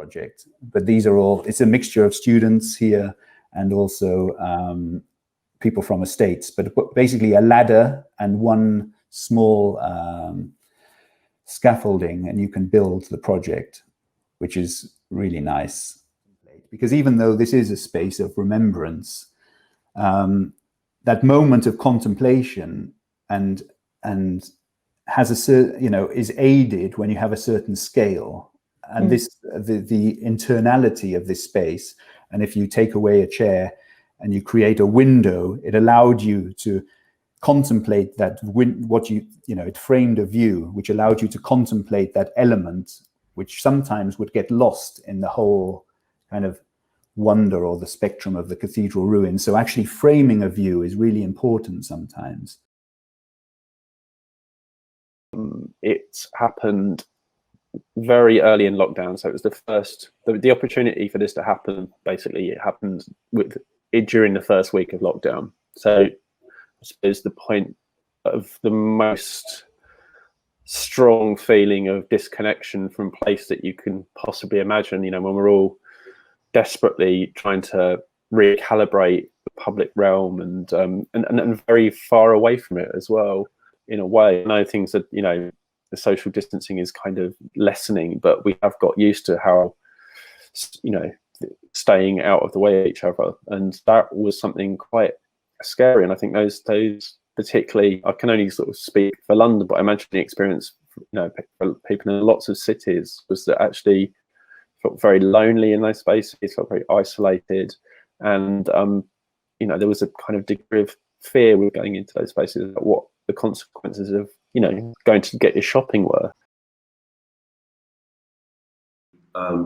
project. But these are all, it's a mixture of students here and also people from estates, but basically a ladder and one small scaffolding, and you can build the project, which is really nice. Because even though this is a space of remembrance, that moment of contemplation and has a certain, you know, is aided when you have a certain scale, and this the internality of this space. And if you take away a chair and you create a window, it allowed you to contemplate that it framed a view which allowed you to contemplate that element, which sometimes would get lost in the whole kind of wonder or the spectrum of the cathedral ruins. So actually framing a view is really important sometimes. It happened very early in lockdown, so it was the opportunity for this to happen. Basically, it happened during the first week of lockdown. So I suppose the point of the most strong feeling of disconnection from place that you can possibly imagine, you know, when we're all desperately trying to recalibrate the public realm and very far away from it as well, in a way. I know things are, you know, the social distancing is kind of lessening, but we have got used to how, you know, staying out of the way of each other, and that was something quite scary. And I think those particularly, I can only sort of speak for London, but I imagine the experience, you know, for people in lots of cities was that actually felt very lonely in those spaces, felt very isolated, and you know, there was a kind of degree of fear with going into those spaces about what the consequences of, you know, going to get your shopping were.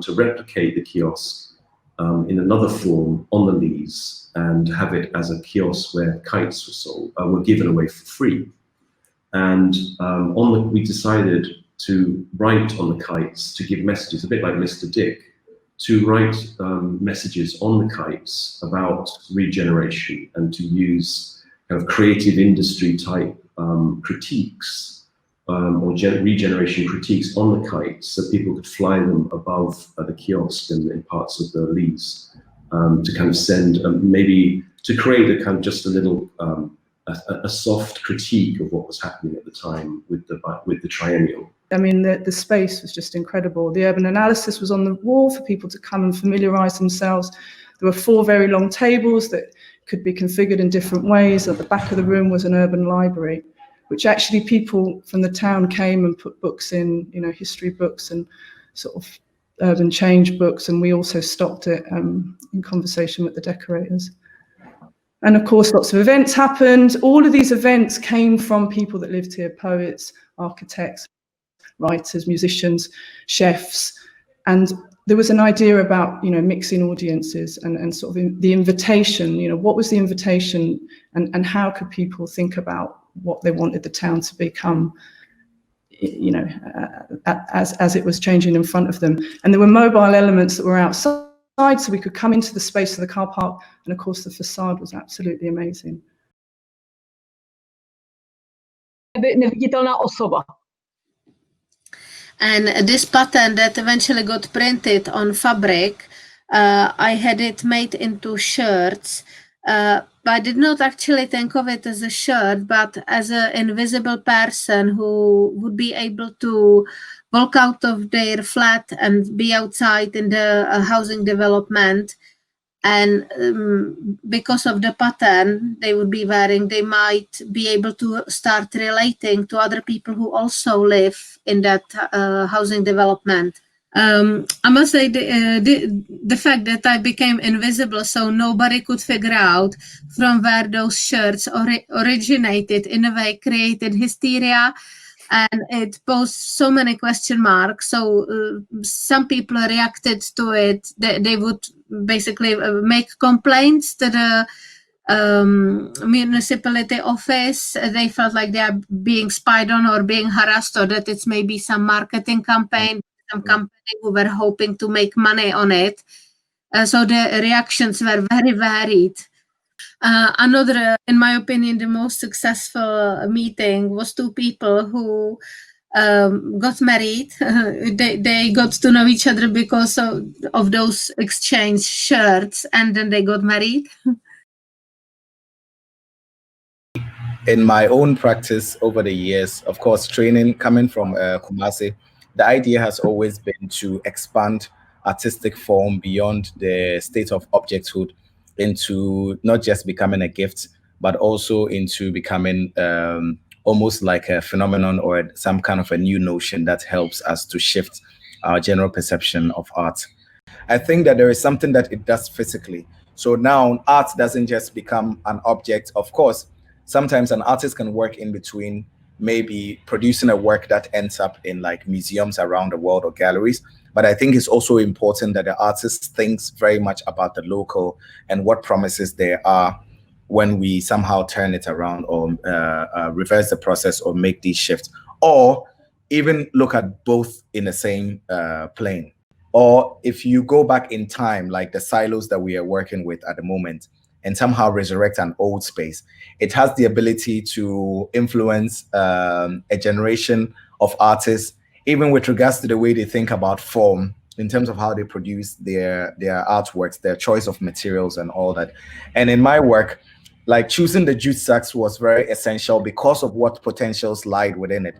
To replicate the kiosk in another form on the Leas and have it as a kiosk where kites were sold, were given away for free. And we decided to write on the kites, to give messages, a bit like Mr. Dick, to write messages on the kites about regeneration and to use kind of creative industry type critiques or regeneration critiques on the kites, so people could fly them above the kiosk and in parts of the Leas to kind of send, maybe to create a kind of just a little a soft critique of what was happening at the time with the triennial. I mean, the space was just incredible. The urban analysis was on the wall for people to come and familiarise themselves. There were 4 very long tables that could be configured in different ways. At the back of the room was an urban library, which actually people from the town came and put books in, you know, history books and sort of urban change books. And we also stocked it in conversation with the decorators. And of course, lots of events happened. All of these events came from people that lived here: poets, architects, writers, musicians, chefs. And there was an idea about, you know, mixing audiences and sort of the invitation, you know, what was the invitation and how could people think about what they wanted the town to become, you know, as it was changing in front of them. And there were mobile elements that were outside, so we could come into the space of the car park. And of course, the facade was absolutely amazing. Neviditelná osoba. And this pattern that eventually got printed on fabric, I had it made into shirts. But I did not actually think of it as a shirt, but as an invisible person who would be able to walk out of their flat and be outside in the housing development. And because of the pattern they would be wearing, they might be able to start relating to other people who also live in that housing development. I must say the fact that I became invisible so nobody could figure out from where those shirts originated, in a way created hysteria, and it posed so many question marks. So some people reacted to it. They would basically make complaints to the municipality office. They felt like they are being spied on or being harassed, or that it's maybe some marketing campaign, some company who were hoping to make money on it. So the reactions were very varied. Another, in my opinion, the most successful meeting was 2 people who got married. They got to know each other because of those exchange shirts, and then they got married. In my own practice over the years, of course, training coming from Kumasi, the idea has always been to expand artistic form beyond the state of objecthood into not just becoming a gift, but also into becoming almost like a phenomenon or some kind of a new notion that helps us to shift our general perception of art. I think that there is something that it does physically. So now art doesn't just become an object. Of course, sometimes an artist can work in between, maybe producing a work that ends up in like museums around the world or galleries. But I think it's also important that the artist thinks very much about the local and what promises there are when we somehow turn it around or reverse the process or make these shifts, or even look at both in the same plane. Or if you go back in time, like the silos that we are working with at the moment, and somehow resurrect an old space, it has the ability to influence a generation of artists, even with regards to the way they think about form, in terms of how they produce their artworks, their choice of materials and all that. And in my work, like choosing the jute sacks was very essential because of what potentials lied within it.